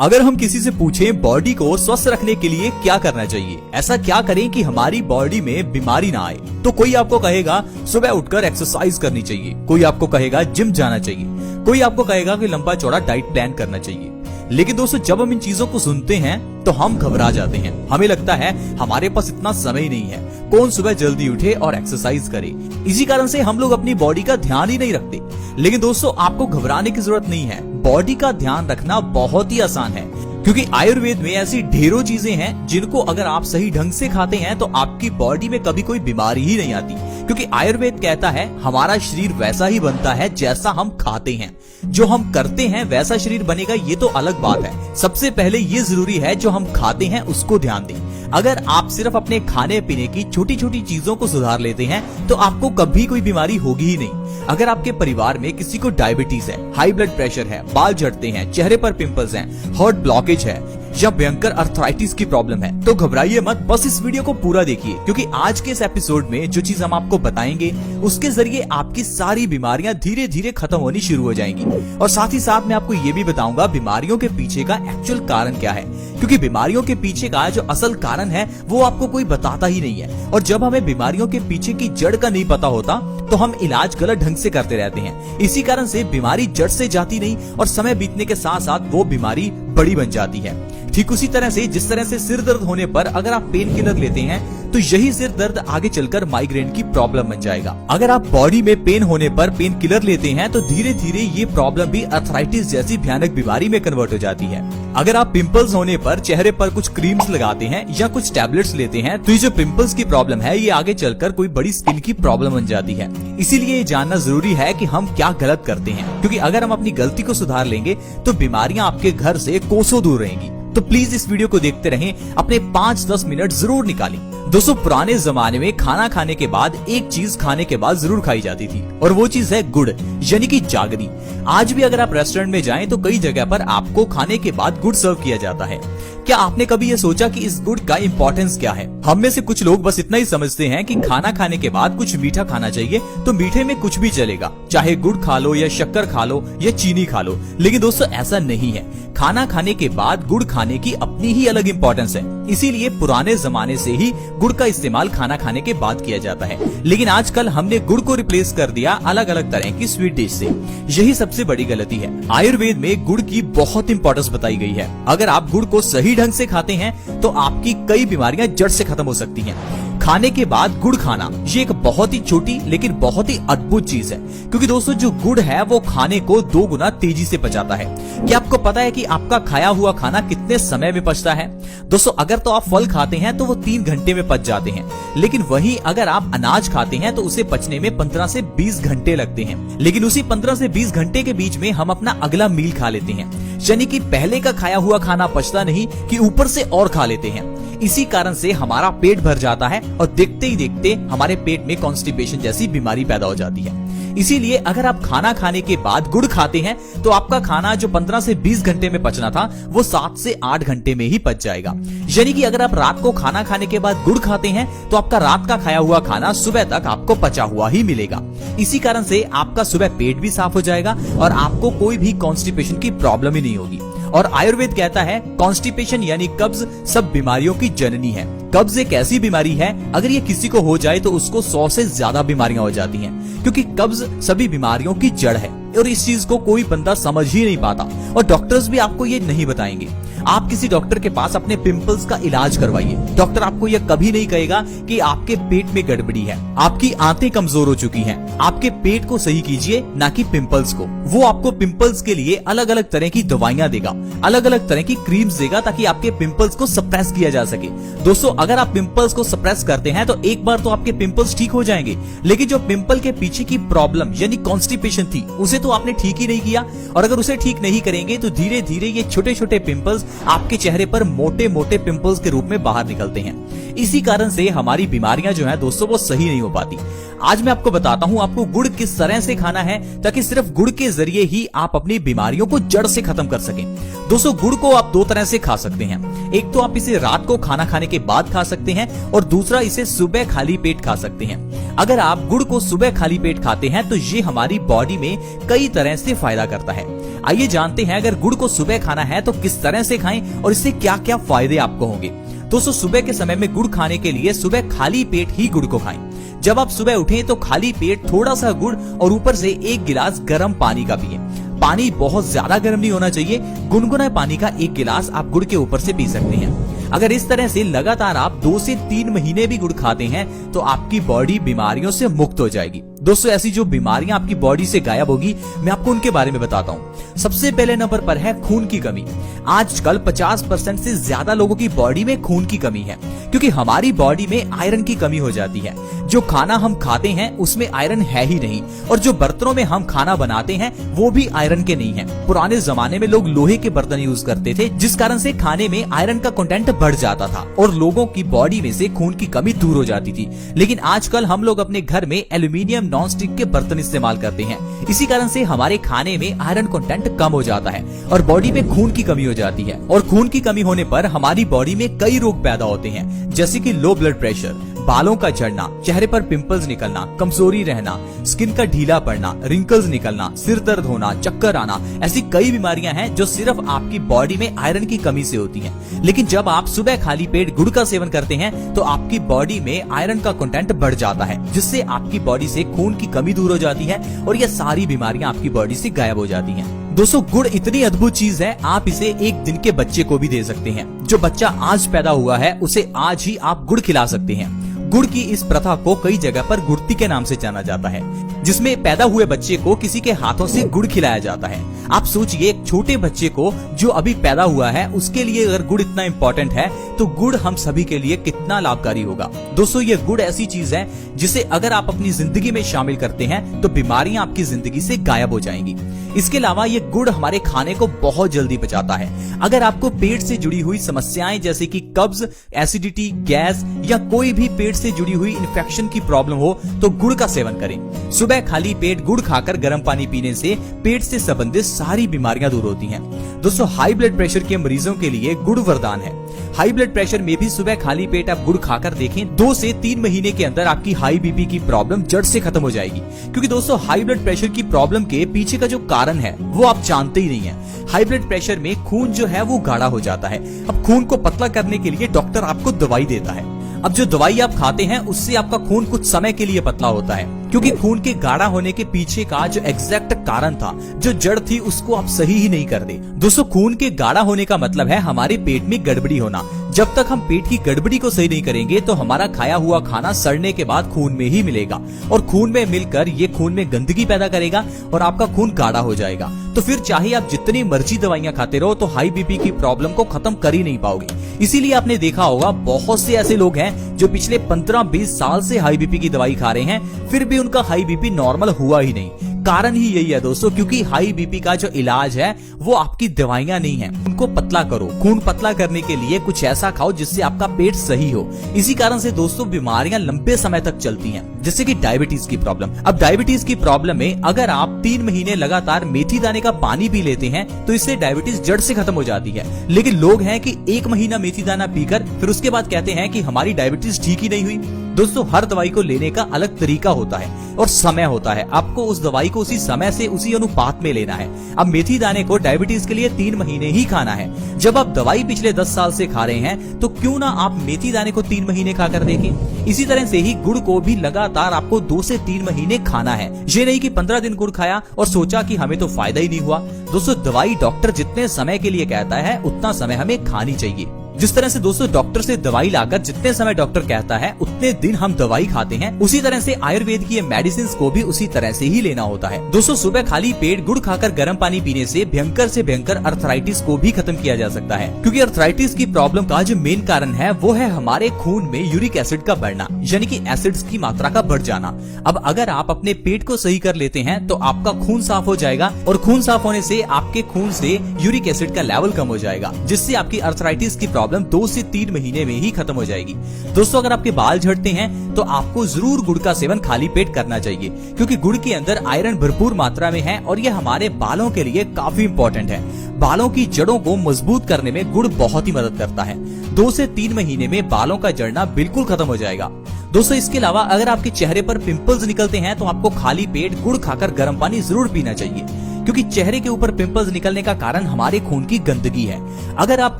अगर हम किसी से पूछें बॉडी को स्वस्थ रखने के लिए क्या करना चाहिए, ऐसा क्या करें कि हमारी बॉडी में बीमारी ना आए, तो कोई आपको कहेगा सुबह उठकर एक्सरसाइज करनी चाहिए, कोई आपको कहेगा जिम जाना चाहिए, कोई आपको कहेगा कि लंबा चौड़ा डाइट प्लान करना चाहिए। लेकिन दोस्तों, जब हम इन चीजों को सुनते हैं तो हम घबरा जाते हैं। हमें लगता है हमारे पास इतना समय नहीं है, कौन सुबह जल्दी उठे और एक्सरसाइज करे। इसी कारण से हम लोग अपनी बॉडी का ध्यान ही नहीं रखते। लेकिन दोस्तों, आपको घबराने की जरूरत नहीं है। बॉडी का ध्यान रखना बहुत ही आसान है, क्योंकि आयुर्वेद में ऐसी ढेरों चीजें हैं जिनको अगर आप सही ढंग से खाते हैं तो आपकी बॉडी में कभी कोई बीमारी ही नहीं आती। क्योंकि आयुर्वेद कहता है हमारा शरीर वैसा ही बनता है जैसा हम खाते हैं। जो हम करते हैं वैसा शरीर बनेगा, ये तो अलग बात है। सबसे पहले ये जरूरी है जो हम खाते हैं उसको ध्यान दें। अगर आप सिर्फ अपने खाने पीने की छोटी छोटी चीजों को सुधार लेते हैं तो आपको कभी कोई बीमारी होगी ही नहीं। अगर आपके परिवार में किसी को डायबिटीज है, हाई ब्लड प्रेशर है, बाल झड़ते हैं, चेहरे पर पिंपल्स हैं, हार्ट ब्लॉकेज है या भयंकर अर्थराइटिस की प्रॉब्लम है, तो घबराइए मत, बस इस वीडियो को पूरा देखिए। क्योंकि आज के इस एपिसोड में जो चीज हम आपको बताएंगे उसके जरिए आपकी सारी बीमारियां धीरे धीरे खत्म होनी शुरू हो जाएंगी। और साथ ही साथ मैं आपको ये भी बताऊंगा बीमारियों के पीछे का एक्चुअल कारण क्या है, क्योंकि बीमारियों के पीछे का जो असल कारण है वो आपको कोई बताता ही नहीं है। और जब हमें बीमारियों के पीछे की जड़ का नहीं पता होता तो हम इलाज गलत ढंग से करते रहते हैं। इसी कारण से बीमारी जड़ से जाती नहीं और समय बीतने के साथ साथ वो बीमारी बड़ी बन जाती है। ठीक उसी तरह से जिस तरह से सिर दर्द होने पर अगर आप पेन किलर लेते हैं तो यही सिर दर्द आगे चलकर माइग्रेन की प्रॉब्लम बन जाएगा। अगर आप बॉडी में पेन होने पर पेन किलर लेते हैं तो धीरे धीरे ये प्रॉब्लम भी अर्थराइटिस जैसी भयानक बीमारी में कन्वर्ट हो जाती है। अगर आप पिंपल्स होने पर चेहरे पर कुछ क्रीम्स लगाते हैं या कुछ टैबलेट्स लेते हैं तो ये जो पिंपल्स की प्रॉब्लम है ये आगे चलकर कोई बड़ी स्किन की प्रॉब्लम बन जाती है। इसीलिए ये जानना जरूरी है कि हम क्या गलत करते हैं, क्योंकि अगर हम अपनी गलती को सुधार लेंगे तो बीमारियां आपके घर से कोसों दूर रहेंगी। तो प्लीज इस वीडियो को देखते रहें, अपने 5-10 मिनट जरूर निकालें। दोस्तों, पुराने जमाने में खाना खाने के बाद एक चीज खाने के बाद जरूर खाई जाती थी और वो चीज है गुड़, यानी कि जागरी। आज भी अगर आप रेस्टोरेंट में जाएं तो कई जगह पर आपको खाने के बाद गुड़ सर्व किया जाता है। क्या आपने कभी ये सोचा कि इस गुड़ का इम्पोर्टेंस क्या है? हम में से कुछ लोग बस इतना ही समझते हैं कि खाना खाने के बाद कुछ मीठा खाना चाहिए, तो मीठे में कुछ भी चलेगा, चाहे गुड़ खा लो या शक्कर खा लो या चीनी खा लो। लेकिन दोस्तों, ऐसा नहीं है। खाना खाने के बाद गुड़ खाने की अपनी ही अलग इम्पोर्टेंस है। इसीलिए पुराने जमाने से ही गुड़ का इस्तेमाल खाना खाने के बाद किया जाता है। लेकिन आजकल हमने गुड़ को रिप्लेस कर दिया अलग अलग तरह की स्वीट डिश से। यही सबसे बड़ी गलती है। आयुर्वेद में गुड़ की बहुत इंपॉर्टेंस बताई गई है। अगर आप गुड़ को सही ढंग से खाते हैं तो आपकी कई बीमारियां जड़ से खत्म हो सकती हैं। खाने के बाद गुड़ खाना ये एक बहुत ही छोटी लेकिन बहुत ही अद्भुत चीज है, क्योंकि दोस्तों जो गुड़ है वो खाने को 2 गुना तेजी से पचाता है। क्या आपको पता है कि आपका खाया हुआ खाना कितने समय में पचता है? दोस्तों, अगर तो आप फल खाते हैं तो वो 3 घंटे में पच जाते हैं, लेकिन वहीं अगर आप अनाज खाते हैं तो उसे पचने में 15 से 20 घंटे लगते हैं। लेकिन उसी 15 से 20 घंटे के बीच में हम अपना अगला मील खा लेते हैं, यानी कि पहले का खाया हुआ खाना पचता नहीं कि ऊपर से और खा लेते हैं। इसी कारण से हमारा पेट भर जाता है और देखते ही देखते हमारे पेट में कॉन्स्टिपेशन जैसी बीमारी पैदा हो जाती है। इसीलिए अगर आप खाना खाने के बाद गुड़ खाते हैं तो आपका खाना जो 15 से 20 घंटे में पचना था वो 7 से 8 घंटे में ही पच जाएगा। यानी कि अगर आप रात को खाना खाने के बाद गुड़ खाते हैं तो आपका रात का खाया हुआ खाना सुबह तक आपको पचा हुआ ही मिलेगा। इसी कारण से आपका सुबह पेट भी साफ हो जाएगा और आपको कोई भी कॉन्स्टिपेशन की प्रॉब्लम ही नहीं होगी। और आयुर्वेद कहता है कॉन्स्टिपेशन यानी कब्ज सब बीमारियों की जननी है। कब्ज एक ऐसी बीमारी है, अगर ये किसी को हो जाए तो उसको 100 से ज्यादा बीमारियां हो जाती हैं, क्योंकि कब्ज सभी बीमारियों की जड़ है। और इस चीज को कोई बंदा समझ ही नहीं पाता और डॉक्टर्स भी आपको ये नहीं बताएंगे। आप किसी डॉक्टर के पास अपने पिंपल्स का इलाज करवाइए, डॉक्टर आपको यह कभी नहीं कहेगा कि आपके पेट में गड़बड़ी है, आपकी आंतें कमजोर हो चुकी हैं। आपके पेट को सही कीजिए, ना कि पिंपल्स को। वो आपको पिंपल्स के लिए अलग अलग तरह की दवाइयां देगा, अलग अलग तरह की क्रीम्स देगा, ताकि आपके पिंपल्स को सप्रेस किया जा सके। दोस्तों, अगर आप पिंपल्स को सप्रेस करते हैं तो एक बार तो आपके पिंपल्स ठीक हो जाएंगे, लेकिन जो पिंपल के पीछे की प्रॉब्लम यानी कॉन्स्टिपेशन थी उसे तो आपने ठीक ही नहीं किया। और अगर उसे ठीक नहीं करेंगे तो धीरे धीरे ये छोटे छोटे पिंपल्स आपके चेहरे पर मोटे मोटे पिंपल्स के रूप में बाहर निकलते हैं। इसी कारण से हमारी बीमारियां जो है दोस्तों वो सही नहीं हो पाती। आज मैं आपको बताता हूं आपको गुड़ किस तरह से खाना है ताकि सिर्फ गुड़ के जरिए ही आप अपनी बीमारियों को जड़ से खत्म कर सकें। दोस्तों, गुड़ को आप 2 तरह से खा सकते हैं। एक तो आप इसे रात को खाना खाने के बाद खा सकते हैं और दूसरा इसे सुबह खाली पेट खा सकते हैं। अगर आप गुड़ को सुबह खाली पेट खाते हैं तो ये हमारी बॉडी में कई कई तरह से फायदा करता है। आइए जानते हैं अगर गुड़ को सुबह खाना है तो किस तरह से खाएं और इससे क्या क्या फायदे आपको होंगे। दोस्तों, सुबह के समय में गुड़ खाने के लिए सुबह खाली पेट ही गुड़ को खाएं। जब आप सुबह उठें तो खाली पेट थोड़ा सा गुड़ और ऊपर से 1 गिलास गर्म पानी का पिएं। पानी बहुत ज्यादा गर्म नहीं होना चाहिए, गुनगुना पानी का 1 गिलास आप गुड़ के ऊपर से पी सकते हैं। अगर इस तरह से लगातार आप 2 से 3 महीने भी गुड़ खाते हैं तो आपकी बॉडी बीमारियों से मुक्त हो जाएगी। दोस्तों, ऐसी जो बीमारियां आपकी बॉडी से गायब होगी, मैं आपको उनके बारे में बताता हूँ। सबसे पहले नंबर पर है खून की कमी। आजकल 50% से ज्यादा लोगों की बॉडी में खून की कमी है, क्योंकि हमारी बॉडी में आयरन की कमी हो जाती है। जो खाना हम खाते हैं उसमें आयरन है ही नहीं, और जो बर्तनों में हम खाना बनाते हैं वो भी आयरन के नहीं है। पुराने जमाने में लोग लोहे के बर्तन यूज करते थे, जिस कारण से खाने में आयरन का कंटेंट बढ़ जाता था और लोगों की बॉडी में से खून की कमी दूर हो जाती थी। लेकिन आजकल हम लोग अपने घर में एल्यूमिनियम नॉन स्टिक के बर्तन इस्तेमाल करते हैं। इसी कारण से हमारे खाने में आयरन कंटेंट कम हो जाता है और बॉडी में खून की कमी हो जाती है। और खून की कमी होने पर हमारी बॉडी में कई रोग पैदा होते हैं, जैसे कि लो ब्लड प्रेशर, बालों का झड़ना, चेहरे पर पिंपल्स निकलना, कमजोरी रहना, स्किन का ढीला पड़ना, रिंकल्स निकलना, सिर दर्द होना, चक्कर आना। ऐसी कई बीमारियां हैं जो सिर्फ आपकी बॉडी में आयरन की कमी से होती हैं। लेकिन जब आप सुबह खाली पेट गुड़ का सेवन करते हैं तो आपकी बॉडी में आयरन का कंटेंट बढ़ जाता है, जिससे आपकी बॉडी से खून की कमी दूर हो जाती है और ये सारी बीमारियां आपकी बॉडी से गायब हो जाती हैं। दोस्तों, गुड़ इतनी अद्भुत चीज है, आप इसे 1 दिन के बच्चे को भी दे सकते हैं। जो बच्चा आज पैदा हुआ है उसे आज ही आप गुड़ खिला सकते हैं। गुड़ की इस प्रथा को कई जगह पर गुड़ती के नाम से जाना जाता है, जिसमें पैदा हुए बच्चे को किसी के हाथों से गुड़ खिलाया जाता है। आप सोचिए, एक छोटे बच्चे को जो अभी पैदा हुआ है उसके लिए अगर गुड़ इतना इम्पोर्टेंट है तो गुड़ हम सभी के लिए कितना लाभकारी होगा। दोस्तों, ये गुड़ ऐसी चीज है जिसे अगर आप अपनी जिंदगी में शामिल करते हैं तो बीमारियां आपकी जिंदगी से गायब हो जाएंगी। इसके अलावा ये गुड़ हमारे खाने को बहुत जल्दी पचाता है। अगर आपको पेट से जुड़ी हुई समस्याएं जैसे कि कब्ज, एसिडिटी, गैस या कोई भी पेट से जुड़ी हुई इन्फेक्शन की प्रॉब्लम हो तो गुड़ का सेवन करें। सुबह खाली पेट गुड़ खाकर गर्म पानी पीने से पेट से संबंधित सारी बीमारियां दूर होती हैं। दोस्तों, हाई ब्लड प्रेशर के मरीजों के लिए गुड़ वरदान है। हाई ब्लड प्रेशर में भी सुबह खाली पेट आप गुड़ खाकर देखें, 2 से 3 महीने के अंदर आपकी हाई बीपी की प्रॉब्लम जड़ से खत्म हो जाएगी। क्योंकि दोस्तों, हाई ब्लड प्रेशर की प्रॉब्लम के पीछे का जो कारण है वो आप जानते ही नहीं है। हाई ब्लड प्रेशर में खून जो है वो गाढ़ा हो जाता है। अब खून को पतला करने के लिए डॉक्टर आपको दवाई देता है। अब जो दवाई आप खाते हैं उससे आपका खून कुछ समय के लिए पतला होता है, क्योंकि खून के गाढ़ा होने के पीछे का जो एग्जैक्ट कारण था, जो जड़ थी, उसको आप सही ही नहीं कर दे। दोस्तों, खून के गाढ़ा होने का मतलब है हमारे पेट में गड़बड़ी होना। जब तक हम पेट की गड़बड़ी को सही नहीं करेंगे तो हमारा खाया हुआ खाना सड़ने के बाद खून में ही मिलेगा और खून में मिलकर ये खून में गंदगी पैदा करेगा और आपका खून गाढ़ा हो जाएगा। तो फिर चाहे आप जितनी मर्जी दवाइयां खाते रहो तो हाई बीपी की प्रॉब्लम को खत्म कर ही नहीं पाओगे। इसीलिए आपने देखा होगा बहुत से ऐसे लोग हैं जो पिछले 15-20 साल से हाई बीपी की दवाई खा रहे हैं, फिर भी उनका हाई बीपी नॉर्मल हुआ ही नहीं। कारण ही यही है दोस्तों, क्योंकि हाई बीपी का जो इलाज है वो आपकी दवाइयां नहीं है। उनको पतला करो। खून पतला करने के लिए कुछ ऐसा खाओ जिससे आपका पेट सही हो। इसी कारण से दोस्तों बीमारियां लंबे समय तक चलती हैं, जैसे कि डायबिटीज की प्रॉब्लम। अब डायबिटीज की प्रॉब्लम में अगर आप 3 महीने लगातार मेथी दाने का पानी पी लेते हैं तो इससे डायबिटीज जड़ से खत्म हो जाती है। लेकिन लोग हैं कि 1 महीना मेथी दाना पीकर फिर उसके बाद कहते हैं कि हमारी डायबिटीज ठीक ही नहीं हुई। दोस्तों, हर दवाई को लेने का अलग तरीका होता है और समय होता है। आपको उस दवाई को उसी समय से उसी अनुपात में लेना है। अब मेथी दाने को डायबिटीज के लिए 3 महीने ही खाना है। जब आप दवाई पिछले 10 साल से खा रहे हैं तो क्यों ना आप मेथी दाने को 3 महीने खाकर देखें। इसी तरह से ही गुड़ को भी लगातार आपको 2 से 3 महीने खाना है। ये नहीं कि 15 दिन गुड़ खाया और सोचा कि हमें तो फायदा ही नहीं हुआ। दोस्तों, दवाई डॉक्टर जितने समय के लिए कहता है उतना समय हमें खानी चाहिए। जिस तरह से दोस्तों डॉक्टर से दवाई लाकर जितने समय डॉक्टर कहता है उतने दिन हम दवाई खाते हैं, उसी तरह से आयुर्वेद की मेडिसिन को भी उसी तरह से ही लेना होता है। दोस्तों, सुबह खाली पेट गुड़ खाकर गर्म पानी पीने से भयंकर अर्थराइटिस को भी खत्म किया जा सकता है, क्योंकि अर्थराइटिस की प्रॉब्लम का जो मेन कारण है वो है हमारे खून में यूरिक एसिड का बढ़ना, यानी कि एसिड्स की मात्रा का बढ़ जाना। अब अगर आप अपने पेट को सही कर लेते हैं तो आपका खून साफ हो जाएगा और खून साफ होने से आपके खून से यूरिक एसिड का लेवल कम हो जाएगा, जिससे आपकी अर्थराइटिस की प्रॉब्लम 2 से 3 महीने में ही खत्म हो जाएगी। दोस्तों, अगर आपके बाल झड़ते हैं तो आपको जरूर गुड़ का सेवन खाली पेट करना चाहिए, क्योंकि गुड़ के अंदर आयरन भरपूर मात्रा में है और यह हमारे बालों के लिए काफी इंपॉर्टेंट है। बालों की जड़ों को मजबूत करने में गुड़ बहुत ही मदद करता है। 2 से 3 महीने में बालों का झड़ना बिल्कुल खत्म हो जाएगा। दोस्तों इसके अलावा अगर आपके चेहरे पर पिंपल्स निकलते हैं तो आपको खाली पेट गुड़ खाकर गर्म पानी जरूर पीना चाहिए, क्योंकि चेहरे के ऊपर पिंपल्स निकलने का कारण हमारे खून की गंदगी है। अगर आप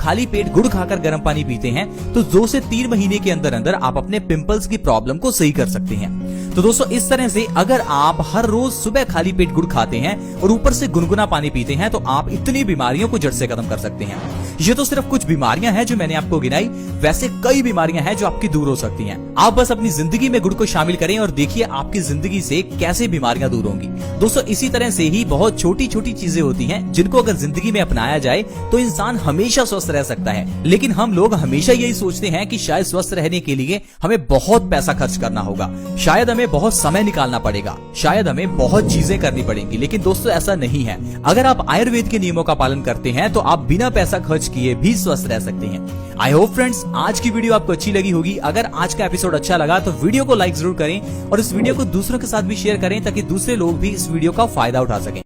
खाली पेट गुड़ खाकर गर्म पानी पीते हैं तो 2 से 3 महीने के अंदर अंदर आप अपने पिंपल्स की प्रॉब्लम को सही कर सकते हैं। तो दोस्तों इस तरह से अगर आप हर रोज सुबह खाली पेट गुड़ खाते हैं और ऊपर से गुनगुना पानी पीते हैं तो आप इतनी बीमारियों को जड़ से खत्म कर सकते हैं। ये तो सिर्फ कुछ बीमारियां हैं जो मैंने आपको गिनाई, वैसे कई बीमारियां हैं जो आपकी दूर हो सकती हैं। आप बस अपनी जिंदगी में गुड़ को शामिल करें और देखिए आपकी जिंदगी से कैसे बीमारियां दूर होंगी। दोस्तों इसी तरह से ही बहुत छोटी छोटी चीजें होती हैं जिनको अगर जिंदगी में अपनाया जाए तो इंसान हमेशा स्वस्थ रह सकता है। लेकिन हम लोग हमेशा यही सोचते हैं कि शायद स्वस्थ रहने के लिए हमें बहुत पैसा खर्च करना होगा, शायद हमें बहुत समय निकालना पड़ेगा, शायद हमें बहुत चीजें करनी पड़ेंगी। लेकिन दोस्तों ऐसा नहीं है। अगर आप आयुर्वेद के नियमों का पालन करते हैं तो आप बिना पैसा खर्च किए भी स्वस्थ रह सकते हैं। आई होप फ्रेंड्स आज की वीडियो आपको अच्छी लगी होगी। अगर आज का एपिसोड अच्छा लगा तो वीडियो को लाइक जरूर करें और इस वीडियो को दूसरों के साथ भी शेयर करें ताकि दूसरे लोग भी इस वीडियो का फायदा उठा सकें।